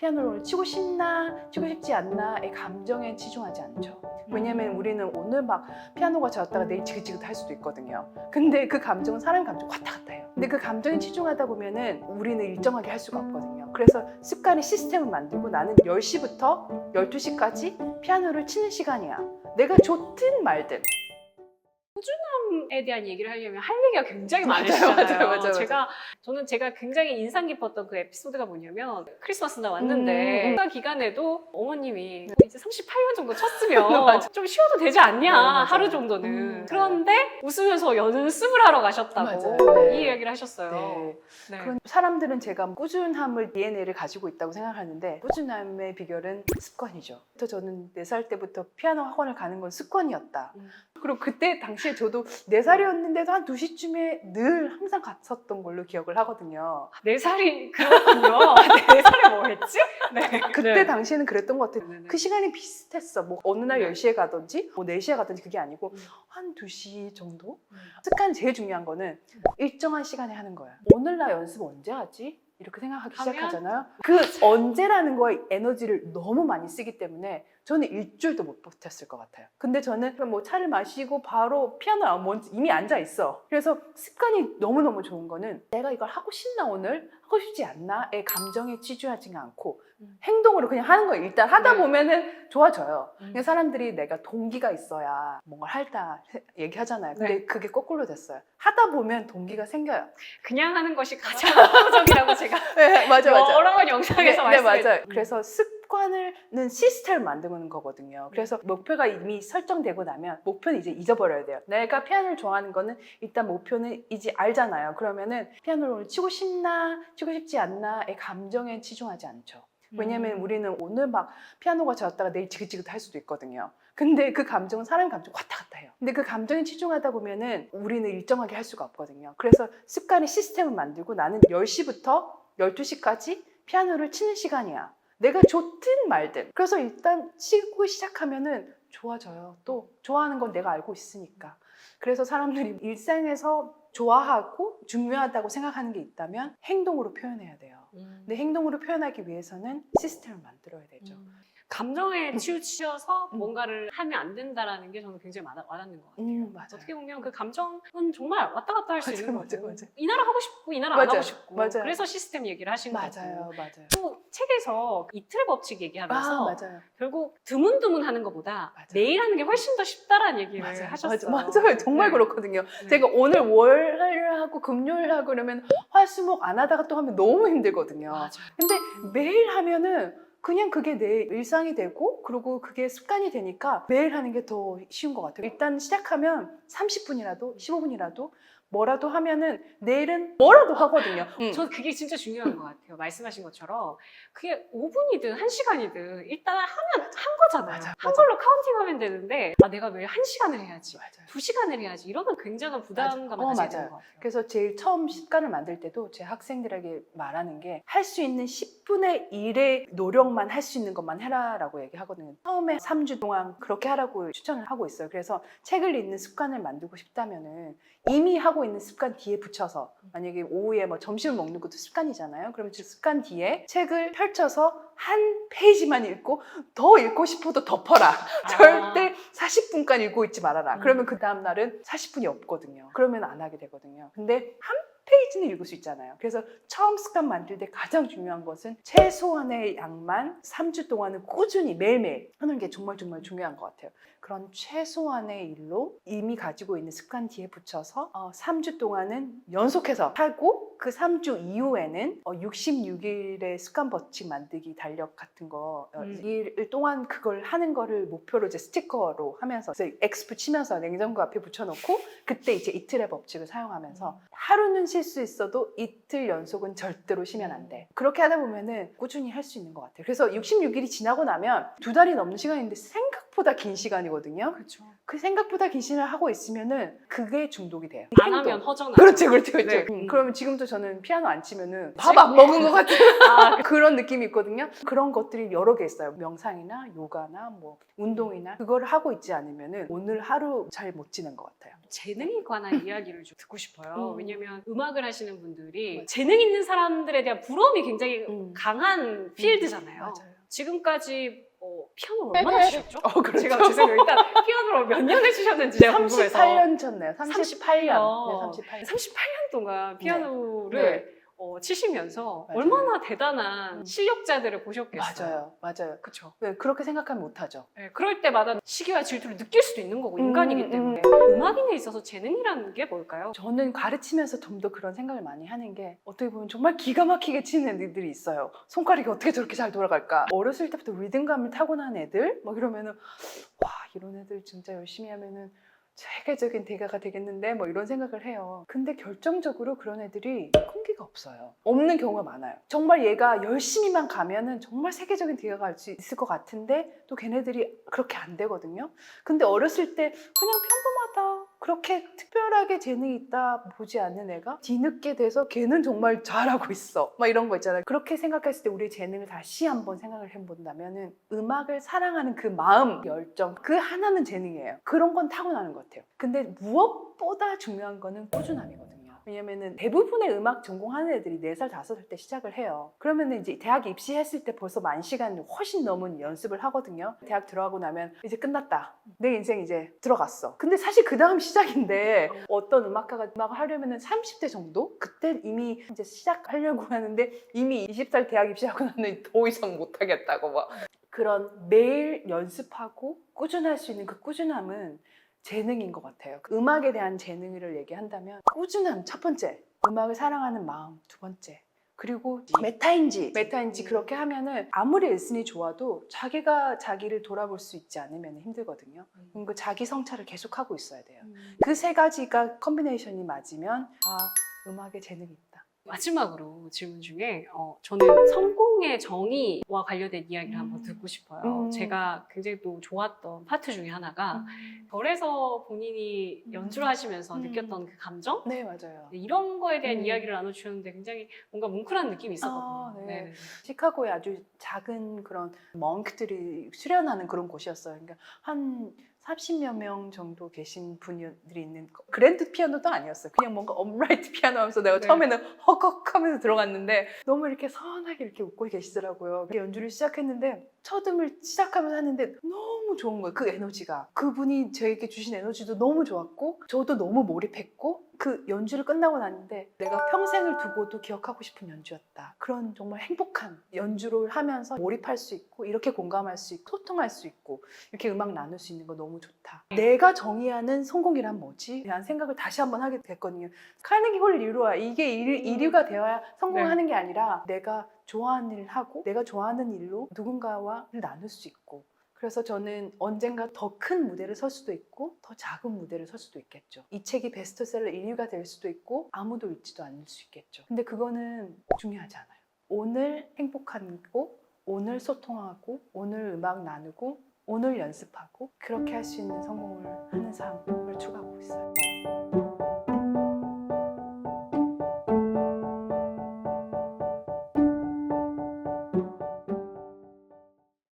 피아노를 오늘 치고 싶나 치고 싶지 않나의 감정에 치중하지 않죠. 왜냐면 우리는 오늘 막 피아노가 좋았다가 내일 지긋지긋 할 수도 있거든요. 근데 그 감정은 사람 감정 왔다 갔다 해요. 근데 그 감정에 치중하다 보면은 우리는 일정하게 할 수가 없거든요. 그래서 습관의 시스템을 만들고 나는 10시부터 12시까지 피아노를 치는 시간이야. 내가 좋든 말든. 에 대한 얘기를 하려면 할 얘기가 굉장히 맞아요, 많으시잖아요. 맞아요. 제가 굉장히 인상 깊었던 그 에피소드가 뭐냐면 크리스마스나 왔는데 그 기간에도 어머님이 이제 38년 정도 쳤으면 좀 쉬어도 되지 않냐 하루 정도는 그런데 웃으면서 연습을 하러 가셨다고 맞아요. 네. 이 이야기를 하셨어요. 네. 네. 그런 사람들은 제가 꾸준함을 DNA를 가지고 있다고 생각하는데 꾸준함의 비결은 습관이죠. 저는 4살 때부터 피아노 학원을 가는 건 습관이었다. 그리고 그때 당시에 저도 4살이었는데도 한 2시쯤에 늘 항상 갔었던 걸로 기억을 하거든요. 4살이 그렇군요. 4살에 뭐 했지? 네. 그때 네. 당시에는 그랬던 것 같아요. 네네. 그 시간이 비슷했어. 뭐 어느 날 네. 10시에 가든지 뭐 4시에 가든지 그게 아니고 한 2시 정도? 습관 제일 중요한 거는 일정한 시간에 하는 거야. 오늘 나 연습 언제 하지? 이렇게 생각하기 하면? 시작하잖아요. 그 언제라는 거에 에너지를 너무 많이 쓰기 때문에 저는 일주일도 못 버텼을 것 같아요. 근데 저는 뭐 차를 마시고 바로 피아노 이미 앉아 있어. 그래서 습관이 너무너무 좋은 거는 내가 이걸 하고 싶나 오늘? 하고 싶지 않나의 감정에 치중하지 않고 행동으로 그냥 하는 거예요. 일단 하다 네. 보면은 좋아져요. 그냥 사람들이 내가 동기가 있어야 뭔가 할다 얘기하잖아요. 근데 네. 그게 거꾸로 됐어요. 하다 보면 동기가 생겨요. 그냥 하는 것이 가장 압도적이라고 제가 네, 맞아. 여러 영상에서 네, 말씀해 맞아요. 그래서 습관은 시스템을 만드는 거거든요. 그래서 목표가 이미 설정되고 나면 목표는 이제 잊어버려야 돼요. 내가 피아노를 좋아하는 거는 일단 목표는 이제 알잖아요. 그러면은 피아노를 오늘 치고 싶나 치고 싶지 않나의 감정에 치중하지 않죠. 왜냐면 우리는 오늘 막 피아노가 좋았다가 내일 지긋지긋 할 수도 있거든요. 근데 그 감정은 사람 감정 왔다 갔다 해요. 근데 그 감정에 치중하다 보면은 우리는 일정하게 할 수가 없거든요. 그래서 습관의 시스템을 만들고 나는 10시부터 12시까지 피아노를 치는 시간이야. 내가 좋든 말든. 그래서 일단 치고 시작하면은 좋아져요. 또 좋아하는 건 내가 알고 있으니까. 그래서 사람들이 일상에서 좋아하고 중요하다고 생각하는 게 있다면 행동으로 표현해야 돼요. 근데 행동으로 표현하기 위해서는 시스템을 만들어야 되죠. 감정에 치우쳐서 뭔가를 하면 안 된다라는 게 저는 굉장히 와닿는 것 같아요. 맞아요. 어떻게 보면 그 감정은 정말 왔다 갔다 할 수 있는 거고 맞아요. 이 나라 하고 싶고 이 나라 안 맞아요. 하고 싶고 맞아요. 그래서 시스템 얘기를 하신 거고 맞아요. 또 책에서 이틀 법칙 얘기하면서 맞아요. 결국 드문드문 하는 것보다 맞아요. 매일 하는 게 훨씬 더 쉽다라는 얘기를 하셨어요. 맞아요. 정말 네. 그렇거든요. 네. 제가 오늘 월요일 하고 금요일 하고 그러면 화수목 안 하다가 또 하면 너무 힘들거든요. 맞아요. 근데 매일 하면은 그냥 그게 내 일상이 되고 그리고 그게 습관이 되니까 매일 하는 게 더 쉬운 것 같아요. 일단 시작하면 30분이라도 15분이라도 뭐라도 하면은 내일은 뭐라도 하거든요. 저는 그게 진짜 중요한 것 같아요. 말씀하신 것처럼 그게 5분이든 1시간이든 일단 하면 한 거잖아요. 맞아. 한 걸로 카운팅하면 되는데 내가 매일 1시간을 해야지, 맞아요. 2시간을 해야지 이러면 굉장한 부담감을 가지게 되는 것 같아요. 그래서 제일 처음 습관을 만들 때도 제 학생들에게 말하는 게 할 수 있는 10분의 1의 노력만 할 수 있는 것만 해라라고 얘기하거든요. 처음에 3주 동안 그렇게 하라고 추천을 하고 있어요. 그래서 책을 읽는 습관을 만들고 싶다면은 이미 하고 있는 습관 뒤에 붙여서 만약에 오후에 뭐 점심을 먹는 것도 습관이잖아요. 그러면 그 습관 뒤에 책을 펼쳐서 한 페이지만 읽고 더 읽고 싶어도 덮어라. 절대 40분간 읽고 있지 말아라. 그러면 그 다음 날은 40분이 없거든요. 그러면 안 하게 되거든요. 근데 한 페이지는 읽을 수 있잖아요. 그래서 처음 습관 만들 때 가장 중요한 것은 최소한의 양만 3주 동안은 꾸준히 매일매일 하는 게 정말 중요한 것 같아요. 그런 최소한의 일로 이미 가지고 있는 습관 뒤에 붙여서 3주 동안은 연속해서 하고 그 3주 이후에는 66일의 습관 법칙 만들기 달력 같은 거 일 동안 그걸 하는 거를 목표로 이제 스티커로 하면서 X 붙이면서 냉장고 앞에 붙여놓고 그때 이제 이틀의 법칙을 사용하면서 하루는 쉴 수 있어도 이틀 연속은 절대로 쉬면 안 돼. 그렇게 하다 보면은 꾸준히 할 수 있는 것 같아요. 그래서 66일이 지나고 나면 2달이 넘는 시간인데 생각보다 긴 시간이거든요. 그렇죠. 그 생각보다 긴 시간을 하고 있으면은 그게 중독이 돼요. 안 하면 허전하죠. 그렇죠. 네. 그러면 지금도 저는 피아노 안 치면은 밥 안 먹은 것 같은 그런 느낌이 있거든요. 그런 것들이 여러 개 있어요. 명상이나 요가나 뭐 운동이나 그거를 하고 있지 않으면은 오늘 하루 잘 못 지는 것 같아요. 재능에 관한 이야기를 좀 듣고 싶어요. 왜냐면 음악을 하시는 분들이 재능 있는 사람들에 대한 부러움이 굉장히 강한 필드잖아요. 맞아요. 지금까지 피아노를 얼마나 치셨죠? 그렇죠. 제가 죄송해요. 일단 피아노를 몇 년을 치셨는지 제가 궁금해서. 38년 쳤네요. 38년. 38년. 네, 38년. 38년 동안 피아노를 네. 치시면서 맞아요. 얼마나 대단한 실력자들을 보셨겠어요. 맞아요. 그렇죠. 네, 그렇게 생각하면 못하죠. 네, 그럴 때마다 시기와 질투를 느낄 수도 있는 거고 인간이기 때문에 음악인에 있어서 재능이라는 게 뭘까요? 저는 가르치면서 좀 더 그런 생각을 많이 하는 게 어떻게 보면 정말 기가 막히게 치는 애들이 있어요. 손가락이 어떻게 저렇게 잘 돌아갈까? 어렸을 때부터 리듬감을 타고난 애들? 막 이러면은 와 이런 애들 진짜 열심히 하면은 세계적인 대가가 되겠는데 뭐 이런 생각을 해요. 근데 결정적으로 그런 애들이 끈기가 없어요. 없는 경우가 많아요. 정말 얘가 열심히만 가면은 정말 세계적인 대가가 할 수 있을 것 같은데 또 걔네들이 그렇게 안 되거든요. 근데 어렸을 때 그냥 평범하다. 그렇게 특별하게 재능이 있다 보지 않는 애가 뒤늦게 돼서 걔는 정말 잘하고 있어. 막 이런 거 있잖아요. 그렇게 생각했을 때 우리의 재능을 다시 한번 생각을 해본다면은 음악을 사랑하는 그 마음, 열정 그 하나는 재능이에요. 그런 건 타고나는 것 같아요. 근데 무엇보다 중요한 거는 꾸준함이거든요. 왜냐면은 대부분의 음악 전공하는 애들이 4살, 5살 때 시작을 해요. 그러면은 이제 대학 입시했을 때 벌써 만 시간 훨씬 넘은 연습을 하거든요. 대학 들어가고 나면 이제 끝났다. 내 인생 이제 들어갔어. 근데 사실 그 다음 시작인데 어떤 음악가가 음악을 하려면은 30대 정도? 그때 이미 이제 시작하려고 하는데 이미 20살 대학 입시하고 나면 더 이상 못하겠다고 막. 그런 매일 연습하고 꾸준할 수 있는 그 꾸준함은 재능인 것 같아요. 음악에 대한 재능을 얘기한다면 꾸준함 첫 번째, 음악을 사랑하는 마음 두 번째, 그리고 메타인지 그렇게 하면은 아무리 일순위 좋아도 자기가 자기를 돌아볼 수 있지 않으면 힘들거든요. 그 자기 성찰을 계속하고 있어야 돼요. 그 세 가지가 컨비네이션이 맞으면 음악에 재능이 있다. 마지막으로 질문 중에 저는 성공의 정의와 관련된 이야기를 한번 듣고 싶어요. 제가 굉장히 또 좋았던 파트 중에 하나가 절에서 본인이 연주를 하시면서 느꼈던 그 감정? 네, 맞아요. 이런 거에 대한 이야기를 나눠주셨는데 굉장히 뭔가 뭉클한 느낌이 있었거든요. 네. 네. 시카고에 아주 작은 그런 멍크들이 수련하는 그런 곳이었어요. 그러니까 한 30여 명 정도 계신 분들이 있는 그랜드 피아노도 아니었어요. 그냥 뭔가 업라이트 피아노 하면서 내가 네. 처음에는 헉헉 하면서 들어갔는데 너무 이렇게 선하게 이렇게 웃고 계시더라고요. 연주를 시작했는데 첫 음을 시작하면서 하는데 너무 좋은 거예요. 그 에너지가. 그분이 저에게 주신 에너지도 너무 좋았고 저도 너무 몰입했고 그 연주를 끝나고 났는데 내가 평생을 두고도 기억하고 싶은 연주였다. 그런 정말 행복한 연주를 하면서 몰입할 수 있고 이렇게 공감할 수 있고 소통할 수 있고 이렇게 음악 나눌 수 있는 거 너무 좋다. 내가 정의하는 성공이란 뭐지? 대한 생각을 다시 한번 하게 됐거든요. 카네기 홀 이루어야 이게 이류가 되어야 성공하는 게 아니라 내가 좋아하는 일을 하고 내가 좋아하는 일로 누군가와 나눌 수 있고 그래서 저는 언젠가 더 큰 무대를 설 수도 있고 더 작은 무대를 설 수도 있겠죠. 이 책이 베스트셀러 1위가 될 수도 있고 아무도 읽지도 않을 수 있겠죠. 근데 그거는 중요하지 않아요. 오늘 행복하고 오늘 소통하고 오늘 음악 나누고 오늘 연습하고 그렇게 할 수 있는 성공을 하는 삶을 추구하고 있어요.